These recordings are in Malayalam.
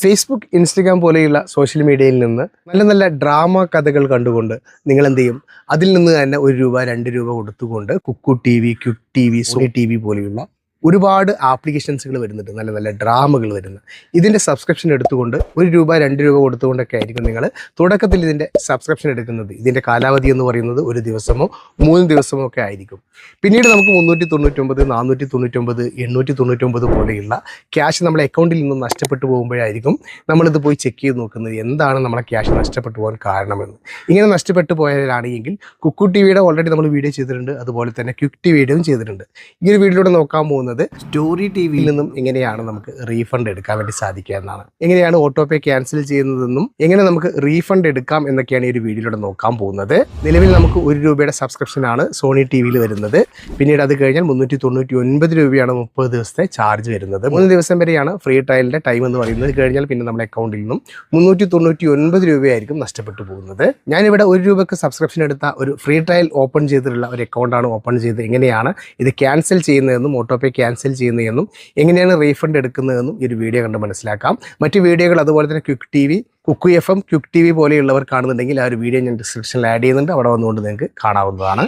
ഫേസ്ബുക്ക്, ഇൻസ്റ്റഗ്രാം പോലെയുള്ള സോഷ്യൽ മീഡിയയിൽ നിന്ന് നല്ല നല്ല ഡ്രാമ കഥകൾ കണ്ടുകൊണ്ട് നിങ്ങൾ എന്ത് ചെയ്യും? അതിൽ നിന്ന് തന്നെ ₹1 ₹2 കൊടുത്തുകൊണ്ട് Kuku TV quick, TV T TV, സോണി ടി വി പോലെയുള്ള ഒരുപാട് ആപ്ലിക്കേഷൻസുകൾ വരുന്നുണ്ട്, നല്ല നല്ല ഡ്രാമകൾ വരുന്നത്. ഇതിൻ്റെ സബ്സ്ക്രിപ്ഷൻ എടുത്തുകൊണ്ട് ₹1 ₹2 കൊടുത്തുകൊണ്ടൊക്കെ ആയിരിക്കും നിങ്ങൾ തുടക്കത്തിൽ ഇതിൻ്റെ സബ്സ്ക്രിപ്ഷൻ എടുക്കുന്നത്. ഇതിൻ്റെ കാലാവധി എന്ന് പറയുന്നത് 1 ദിവസമോ 3 ദിവസമോ ഒക്കെ ആയിരിക്കും. പിന്നീട് നമുക്ക് 399, 499, 899 പോലെയുള്ള ക്യാഷ് നമ്മുടെ അക്കൗണ്ടിൽ നിന്ന് നഷ്ടപ്പെട്ടു പോകുമ്പോഴായിരിക്കും നമ്മളിത് പോയി ചെക്ക് ചെയ്ത് നോക്കുന്നത്, എന്താണ് നമ്മളെ ക്യാഷ് നഷ്ടപ്പെട്ടു പോകാൻ കാരണമെന്ന്. ഇങ്ങനെ നഷ്ടപ്പെട്ടു പോയവരാണെങ്കിൽ കുക്കു ടി വിയുടെ ഓൾറെഡി നമ്മൾ വീഡിയോ ചെയ്തിട്ടുണ്ട്, അതുപോലെ തന്നെ ക്വിക്ക് ടി വിയുടെയും ചെയ്തിട്ടുണ്ട്. ഈ ഒരു വീഡിയോയിലൂടെ നോക്കാൻ പോകുന്നത് സ്റ്റോറി ടി വിയിൽ നിന്നും എങ്ങനെയാണ് നമുക്ക് റീഫണ്ട് എടുക്കാൻ വേണ്ടി സാധിക്കുക എന്നാണ്. എങ്ങനെയാണ് ഓട്ടോ പേ ക്യാൻസൽ ചെയ്യുന്നതെന്നും എങ്ങനെ നമുക്ക് റീഫണ്ട് എടുക്കാം എന്നൊക്കെയാണ് ഈ ഒരു വീഡിയോയിലൂടെ നോക്കാൻ പോകുന്നത്. നിലവിൽ നമുക്ക് ₹1 സബ്സ്ക്രിപ്ഷനാണ് സോണി ടി വിയിൽ വരുന്നത്. പിന്നീട് അത് കഴിഞ്ഞാൽ ₹399 30 ദിവസത്തെ ചാർജ് വരുന്നത്. 3 ദിവസം വരെയാണ് ഫ്രീ ട്രയലിൻ്റെ ടൈം എന്ന് പറയുന്നത്. കഴിഞ്ഞാൽ പിന്നെ നമ്മുടെ അക്കൗണ്ടിൽ നിന്നും ₹399 ആയിരിക്കും നഷ്ടപ്പെട്ടു പോകുന്നത്. ഞാനിവിടെ ₹1 സബ്സ്ക്രിപ്ഷൻ എടുത്ത ഒരു ഫ്രീ ട്രയൽ ഓപ്പൺ ചെയ്തിട്ടുള്ള ഒരു അക്കൗണ്ടാണ് ഓപ്പൺ ചെയ്ത് എങ്ങനെയാണ് ഇത് ക്യാൻസൽ ചെയ്യുന്നതെന്നും ഓട്ടോ പേ ക്യാൻസൽ ചെയ്യുന്നതെന്നും എങ്ങനെയാണ് റീഫണ്ട് എടുക്കുന്നതെന്നും ഈ ഒരു വീഡിയോ കണ്ട് മനസ്സിലാക്കാം. മറ്റ് വീഡിയോകൾ അതുപോലെ തന്നെ Quick T V, Kukku FM, Quick T V പോലെയുള്ളവർ കാണുന്നുണ്ടെങ്കിൽ ആ ഒരു വീഡിയോ ഞാൻ ഡിസ്ക്രിപ്ഷനിൽ ആഡ് ചെയ്യുന്നുണ്ട്, അവിടെ വന്നുകൊണ്ട് നിങ്ങൾക്ക് കാണാവുന്നതാണ്.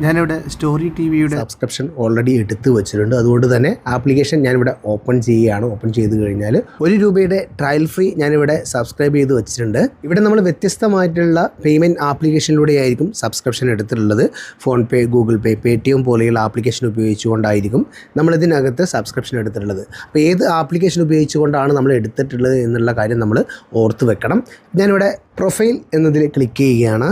ഞാനിവിടെ സ്റ്റോറി ടി വിയുടെ സബ്സ്ക്രിപ്ഷൻ ഓൾറെഡി എടുത്ത് വെച്ചിട്ടുണ്ട്. അതുകൊണ്ട് തന്നെ ആപ്ലിക്കേഷൻ ഞാനിവിടെ ഓപ്പൺ ചെയ്യുകയാണ്. ഓപ്പൺ ചെയ്ത് കഴിഞ്ഞാൽ ₹1 ട്രയൽ ഫ്രീ ഞാനിവിടെ സബ്സ്ക്രൈബ് ചെയ്ത് വെച്ചിട്ടുണ്ട്. ഇവിടെ നമ്മൾ വ്യത്യസ്തമായിട്ടുള്ള പേയ്മെൻറ്റ് ആപ്ലിക്കേഷനിലൂടെ ആയിരിക്കും സബ്സ്ക്രിപ്ഷൻ എടുത്തിട്ടുള്ളത്. ഫോൺ പേ, ഗൂഗിൾ പേ, പേടിഎം പോലെയുള്ള ആപ്ലിക്കേഷൻ ഉപയോഗിച്ചുകൊണ്ടായിരിക്കും നമ്മളിതിനകത്ത് സബ്സ്ക്രിപ്ഷൻ എടുത്തിട്ടുള്ളത്. അപ്പോൾ ഏത് ആപ്ലിക്കേഷൻ ഉപയോഗിച്ചുകൊണ്ടാണ് നമ്മൾ എടുത്തിട്ടുള്ളത് എന്നുള്ള കാര്യം നമ്മൾ ഓർത്ത് വെക്കണം. ഞാനിവിടെ പ്രൊഫൈൽ എന്നതിൽ ക്ലിക്ക് ചെയ്യുകയാണ്.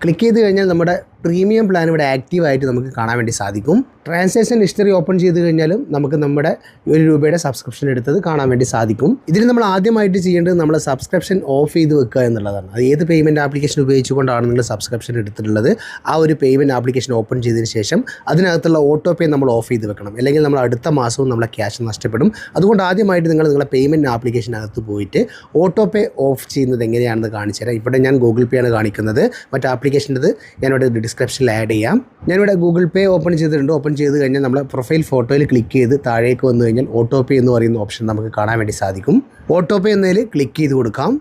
ക്ലിക്ക് ചെയ്ത് കഴിഞ്ഞാൽ നമ്മുടെ പ്രീമിയം പ്ലാൻ ഇവിടെ ആക്റ്റീവായിട്ട് നമുക്ക് കാണാൻ വേണ്ടി സാധിക്കും. ട്രാൻസാക്ഷൻ ഹിസ്റ്ററി ഓപ്പൺ ചെയ്ത് കഴിഞ്ഞാലും നമുക്ക് നമ്മുടെ ₹1 സബ്സ്ക്രിപ്ഷൻ എടുത്തത് കാണാൻ വേണ്ടി സാധിക്കും. ഇതിന് നമ്മൾ ആദ്യമായിട്ട് ചെയ്യേണ്ടത് നമ്മൾ സബ്സ്ക്രിപ്ഷൻ ഓഫ് ചെയ്ത് വെക്കുക എന്നുള്ളതാണ്. അത് ഏത് പേയ്മെൻറ്റ് ആപ്ലിക്കേഷൻ ഉപയോഗിച്ചുകൊണ്ടാണ് നിങ്ങൾ സബ്സ്ക്രിപ്ഷൻ എടുത്തിട്ടുള്ളത്, ആ ഒരു പേയ്മെൻറ്റ് ആപ്ലിക്കേഷൻ ഓപ്പൺ ചെയ്തതിന് ശേഷം അതിനകത്തുള്ള ഓട്ടോ പേ നമ്മൾ ഓഫ് ചെയ്ത് വെക്കണം. അല്ലെങ്കിൽ നമ്മൾ അടുത്ത മാസവും നമ്മളെ ക്യാഷ് നഷ്ടപ്പെടും. അതുകൊണ്ട് ആദ്യമായിട്ട് നിങ്ങളുടെ പേയ്മെൻറ്റ് ആപ്ലിക്കേഷനകത്ത് പോയിട്ട് ഓട്ടോ പേ ഓഫ് ചെയ്യുന്നത് എങ്ങനെയാണെന്ന് കാണിച്ചു തരാം. ഇവിടെ ഞാൻ ഗൂഗിൾ പേ ആണ് കാണിക്കുന്നത്. മറ്റ് ആപ്ലിക്കേഷൻ്റെത് ഞാനിവിടെ ഡിസ്ക്രിപ്ഷനിൽ ആഡ് ചെയ്യാം. ഞാനിവിടെ ഗൂഗിൾ പേ ഓപ്പൺ ചെയ്തിട്ടുണ്ട്. ഓപ്പൺ ചെയ്ത് കഴിഞ്ഞാൽ നമ്മൾ പ്രൊഫൈൽ ഫോട്ടോയിൽ ക്ലിക്ക് ചെയ്ത് താഴേക്ക് വന്നു കഴിഞ്ഞാൽ ഓട്ടോ പേ എന്ന് പറയുന്ന ഓപ്ഷൻ നമുക്ക് കാണാൻ വേണ്ടി സാധിക്കും. ഓട്ടോ പേ എന്നതിൽ ക്ലിക്ക് ചെയ്ത് കൊടുക്കാം.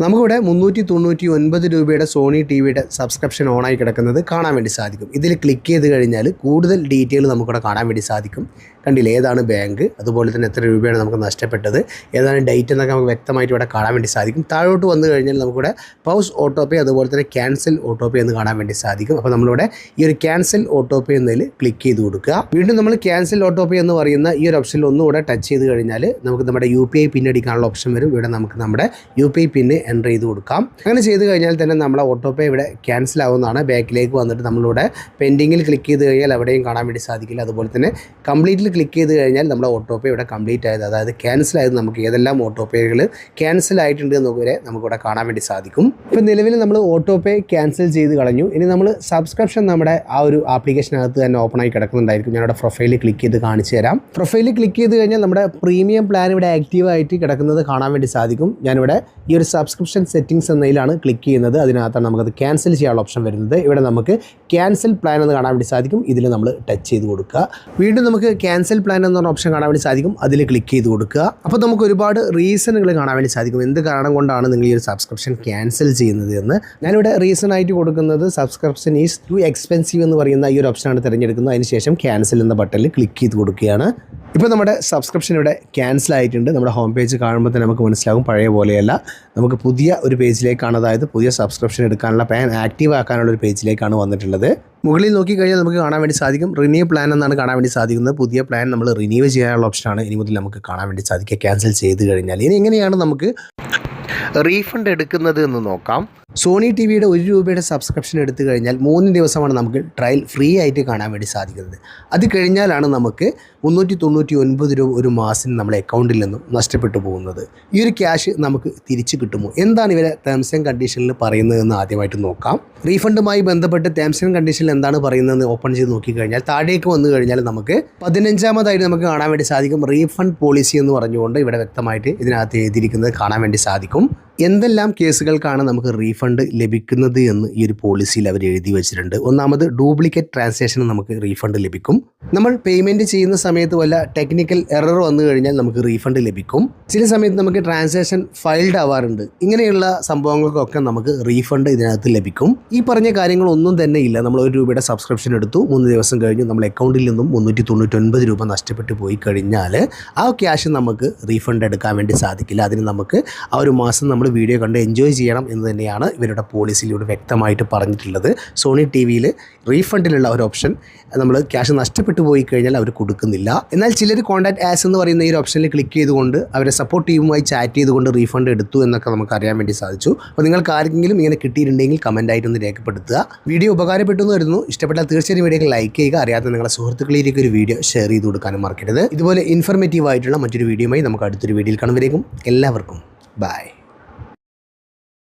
നമുക്കിവിടെ ₹399 സോണി ടി വിയുടെ സബ്സ്ക്രിപ്ഷൻ ഓണായി കിടക്കുന്നത് കാണാൻ വേണ്ടി സാധിക്കും. ഇതിൽ ക്ലിക്ക് ചെയ്ത് കഴിഞ്ഞാൽ കൂടുതൽ ഡീറ്റെയിൽ നമുക്കിവിടെ കാണാൻ വേണ്ടി സാധിക്കും. കണ്ടില്ലേ, ഏതാണ് ബാങ്ക്, അതുപോലെ തന്നെ എത്ര രൂപയാണ് നമുക്ക് നഷ്ടപ്പെട്ടത്, ഏതാണ് ഡേറ്റ് എന്നൊക്കെ നമുക്ക് വ്യക്തമായിട്ട് ഇവിടെ കാണാൻ വേണ്ടി സാധിക്കും. താഴോട്ട് വന്നു കഴിഞ്ഞാൽ നമുക്കിവിടെ പൗസ് ഓട്ടോ പേ, അതുപോലെ തന്നെ ക്യാൻസൽ ഓട്ടോ പേ എന്ന് കാണാൻ വേണ്ടി സാധിക്കും. അപ്പോൾ നമ്മളിവിടെ ഈ ഒരു ക്യാൻസൽ ഓട്ടോ പേ എന്നതിൽ ക്ലിക്ക് ചെയ്ത് കൊടുക്കുക. വീണ്ടും നമ്മൾ ക്യാൻസൽ ഓട്ടോ പേ എന്ന് പറയുന്ന ഈ ഒരു ഓപ്ഷനിൽ ഒന്നുകൂടെ ടച്ച് ചെയ്ത് കഴിഞ്ഞാൽ നമുക്ക് നമ്മുടെ UPI പിൻ അടിക്കാനുള്ള ഓപ്ഷൻ വരും. ഇവിടെ നമുക്ക് നമ്മുടെ UPI പിന്ന് എൻ്റർ ചെയ്ത് കൊടുക്കാം. അങ്ങനെ ചെയ്ത് കഴിഞ്ഞാൽ തന്നെ നമ്മളെ ഓട്ടോ പേ ഇവിടെ ക്യാൻസൽ ആവുന്നതാണ്. ബാക്കിലേക്ക് വന്നിട്ട് നമ്മളിവിടെ പെൻഡിങ്ങിൽ ക്ലിക്ക് ചെയ്ത് കഴിഞ്ഞാൽ എവിടെയും കാണാൻ വേണ്ടി സാധിക്കില്ല. അതുപോലെ തന്നെ കംപ്ലീറ്റിൽ ക്ലിക്ക് ചെയ്ത് കഴിഞ്ഞാൽ നമ്മുടെ ഓട്ടോ പേ ഇവിടെ കംപ്ലീറ്റ് ആയത്, അതായത് ക്യാൻസൽ ആയത്, നമുക്ക് ഏതെല്ലാം ഓട്ടോ പേകൾ ക്യാൻസൽ ആയിട്ടുണ്ട് എന്നൊക്കെ നമുക്കിവിടെ കാണാൻ വേണ്ടി സാധിക്കും. ഇപ്പോൾ നിലവിൽ നമ്മൾ ഓട്ടോ പേ ക്യാൻസൽ ചെയ്ത് കളഞ്ഞു. ഇനി നമ്മൾ സബ്സ്ക്രിപ്ഷൻ നമ്മുടെ ആ ഒരു ആപ്ലിക്കേഷനകത്ത് തന്നെ ഓപ്പൺ ആയി കിടക്കുന്നുണ്ടായിരിക്കും. ഞാനിവിടെ പ്രൊഫൈലിൽ ക്ലിക്ക് ചെയ്ത് കാണിച്ചു തരാം. പ്രൊഫൈലിൽ ക്ലിക്ക് ചെയ്ത് കഴിഞ്ഞാൽ നമ്മുടെ പ്രീമിയം പ്ലാൻ ഇവിടെ ആക്റ്റീവായിട്ട് കിടക്കുന്നത് കാണാൻ വേണ്ടി സാധിക്കും. ഞാനിവിടെ ഈ ഒരു സബ്സ്ക്രിപ്ഷൻ സെറ്റിംഗ്സ് എന്നതിലാണ് ക്ലിക്ക് ചെയ്യുന്നത്. അതിനകത്താണ് നമുക്കത് ക്യാൻസൽ ചെയ്യാനുള്ള ഓപ്ഷൻ വരുന്നത്. ഇവിടെ നമുക്ക് ക്യാൻസൽ പ്ലാൻ എന്ന് കാണാൻ വേണ്ടി സാധിക്കും. ഇതിൽ നമ്മൾ ടച്ച് ചെയ്ത് കൊടുക്കുക. വീണ്ടും നമുക്ക് ക്യാൻസൽ പ്ലാൻ എന്ന് പറഞ്ഞ ഓപ്ഷൻ കാണാൻ വേണ്ടി സാധിക്കും. അതിൽ ക്ലിക്ക് ചെയ്ത് കൊടുക്കുക. അപ്പോൾ നമുക്ക് ഒരുപാട് റീസണുകൾ കാണാൻ വേണ്ടി സാധിക്കും, എന്ത് കാരണം കൊണ്ടാണ് നിങ്ങൾ ഈ ഒരു സബ്സ്ക്രിപ്ഷൻ ക്യാൻസൽ ചെയ്യുന്നത് എന്ന്. ഞാനിവിടെ റീസൺ ആയിട്ട് കൊടുക്കുന്നത് സബ്സ്ക്രിപ്ഷൻ ഈസ് ടു എക്സ്പെൻസീവ് എന്ന് പറയുന്ന ഈ ഒരു ഓപ്ഷനാണ് തിരഞ്ഞെടുക്കുന്നത്. അതിനുശേഷം ക്യാൻസൽ എന്ന ബട്ടണിൽ ക്ലിക്ക് ചെയ്ത് കൊടുക്കുകയാണ്. ഇപ്പോൾ നമ്മുടെ സബ്സ്ക്രിപ്ഷൻ ഇവിടെ ക്യാൻസൽ ആയിട്ടുണ്ട്. നമ്മുടെ ഹോം പേജ് കാണുമ്പോൾ തന്നെ നമുക്ക് മനസ്സിലാകും പഴയ പോലെയല്ല, നമുക്ക് പുതിയ ഒരു പേജിലേക്കാണ്, അതായത് പുതിയ സബ്സ്ക്രിപ്ഷൻ എടുക്കാനുള്ള പ്ലാൻ ആക്റ്റീവ് ആക്കാനുള്ള ഒരു പേജിലേക്കാണ് വന്നിട്ടുള്ളത്. മുകളിൽ നോക്കിക്കഴിഞ്ഞാൽ നമുക്ക് കാണാൻ വേണ്ടി സാധിക്കും റിന്യൂ പ്ലാൻ എന്നാണ് കാണാൻ വേണ്ടി സാധിക്കുന്നത്. പുതിയ പ്ലാൻ നമ്മൾ റിന്യൂ ചെയ്യാനുള്ള ഓപ്ഷനാണ് ഇനി മുതൽ നമുക്ക് കാണാൻ വേണ്ടി സാധിക്കുക ക്യാൻസൽ ചെയ്ത് കഴിഞ്ഞാൽ. ഇനി എങ്ങനെയാണ് നമുക്ക് റീഫണ്ട് എടുക്കുന്നത് എന്ന് നോക്കാം. സോണി ടി വിയുടെ ₹1 സബ്സ്ക്രിപ്ഷൻ എടുത്തു കഴിഞ്ഞാൽ 3 ദിവസമാണ് നമുക്ക് ട്രയൽ ഫ്രീ ആയിട്ട് കാണാൻ വേണ്ടി സാധിക്കുന്നത്. അത് കഴിഞ്ഞാലാണ് നമുക്ക് ₹399 ഒരു മാസം നമ്മളെ അക്കൗണ്ടിൽ നിന്നും നഷ്ടപ്പെട്ടു പോകുന്നത്. ഈ ഒരു ക്യാഷ് നമുക്ക് തിരിച്ചു കിട്ടുമോ, എന്താണ് ഇവരെ ടേംസ് ആൻഡ് കണ്ടീഷനിൽ പറയുന്നതെന്ന് ആദ്യമായിട്ട് നോക്കാം. റീഫണ്ടുമായി ബന്ധപ്പെട്ട് ടേംസ് ആൻഡ് കണ്ടീഷനിൽ എന്താണ് പറയുന്നതെന്ന് ഓപ്പൺ ചെയ്ത് നോക്കിക്കഴിഞ്ഞാൽ താഴേക്ക് വന്നു കഴിഞ്ഞാൽ നമുക്ക് 15ാമതായിട്ട് നമുക്ക് കാണാൻ വേണ്ടി സാധിക്കും റീഫണ്ട് പോളിസി എന്ന് പറഞ്ഞുകൊണ്ട് ഇവിടെ വ്യക്തമായിട്ട് ഇതിനകത്ത് എഴുതിയിരിക്കുന്നത് കാണാൻ വേണ്ടി സാധിക്കും. എന്തെല്ലാം കേസുകൾക്കാണ് നമുക്ക് റീഫണ്ട് ലഭിക്കുന്നത് എന്ന് ഈ ഒരു പോളിസിയിൽ അവർ എഴുതി വെച്ചിട്ടുണ്ട്. ഒന്നാമത് ഡ്യൂപ്ലിക്കേറ്റ് ട്രാൻസാക്ഷന് നമുക്ക് റീഫണ്ട് ലഭിക്കും. നമ്മൾ പേയ്മെൻറ്റ് ചെയ്യുന്ന സമയത്ത് വല്ല ടെക്നിക്കൽ എറർ വന്നു കഴിഞ്ഞാൽ നമുക്ക് റീഫണ്ട് ലഭിക്കും. ചില സമയത്ത് നമുക്ക് ട്രാൻസാക്ഷൻ ഫൈൽഡ് ആവാറുണ്ട്. ഇങ്ങനെയുള്ള സംഭവങ്ങൾക്കൊക്കെ നമുക്ക് റീഫണ്ട് ഇതിനകത്ത് ലഭിക്കും. ഈ പറഞ്ഞ കാര്യങ്ങളൊന്നും തന്നെ ഇല്ല. നമ്മൾ ₹1 സബ്സ്ക്രിപ്ഷൻ എടുത്തു, 3 ദിവസം കഴിഞ്ഞു നമ്മുടെ അക്കൗണ്ടിൽ നിന്നും ₹399 നഷ്ടപ്പെട്ടു പോയി കഴിഞ്ഞാൽ ആ ക്യാഷ് നമുക്ക് റീഫണ്ട് എടുക്കാൻ വേണ്ടി സാധിക്കില്ല. അതിന് നമുക്ക് ആ ഒരു മാസം നമ്മൾ വീഡിയോ കണ്ട് എൻജോയ് ചെയ്യണം എന്ന് തന്നെയാണ് ഇവരുടെ പോളിസിയിലൂടെ വ്യക്തമായിട്ട് പറഞ്ഞിട്ടുള്ളത്. സോണി TV-യിൽ റീഫണ്ടിലുള്ള ഒരു ഓപ്ഷൻ നമ്മൾ ക്യാഷ് നഷ്ടപ്പെട്ടു പോയി കഴിഞ്ഞാൽ അവർ കൊടുക്കുന്നില്ല. എന്നാൽ ചിലർ കോൺടാക്ട് ആസ് എന്ന് പറയുന്ന ഈ ഒരു ഓപ്ഷനിൽ ക്ലിക്ക് ചെയ്തുകൊണ്ട് അവരെ സപ്പോർട്ട് ടീമുമായി ചാറ്റ് ചെയ്തുകൊണ്ട് റീഫണ്ട് എടുത്തു എന്നൊക്കെ നമുക്ക് അറിയാൻ വേണ്ടി സാധിച്ചു. അപ്പോൾ നിങ്ങൾക്ക് ആർക്കെങ്കിലും ഇങ്ങനെ കിട്ടിയിട്ടുണ്ടെങ്കിൽ കമൻറ്റായിട്ടൊന്ന് രേഖപ്പെടുത്തുക. വീഡിയോ ഉപകാരപ്പെട്ടു എന്ന് വരുന്നു. ഇഷ്ടപ്പെട്ടാൽ തീർച്ചയായും വീഡിയോക്ക് ലൈക്ക് ചെയ്യുക. അറിയാത്ത നിങ്ങളുടെ സുഹൃത്തുക്കളിലേക്ക് ഒരു വീഡിയോ ഷെയർ ചെയ്ത് കൊടുക്കാനും മറക്കരുത്. ഇതുപോലെ ഇൻഫർമേറ്റീവ് ആയിട്ടുള്ള മറ്റൊരു വീഡിയോയുമായി നമുക്ക് അടുത്തൊരു വീഡിയോയിൽ കാണുമ്പോഴേക്കും എല്ലാവർക്കും ബൈ.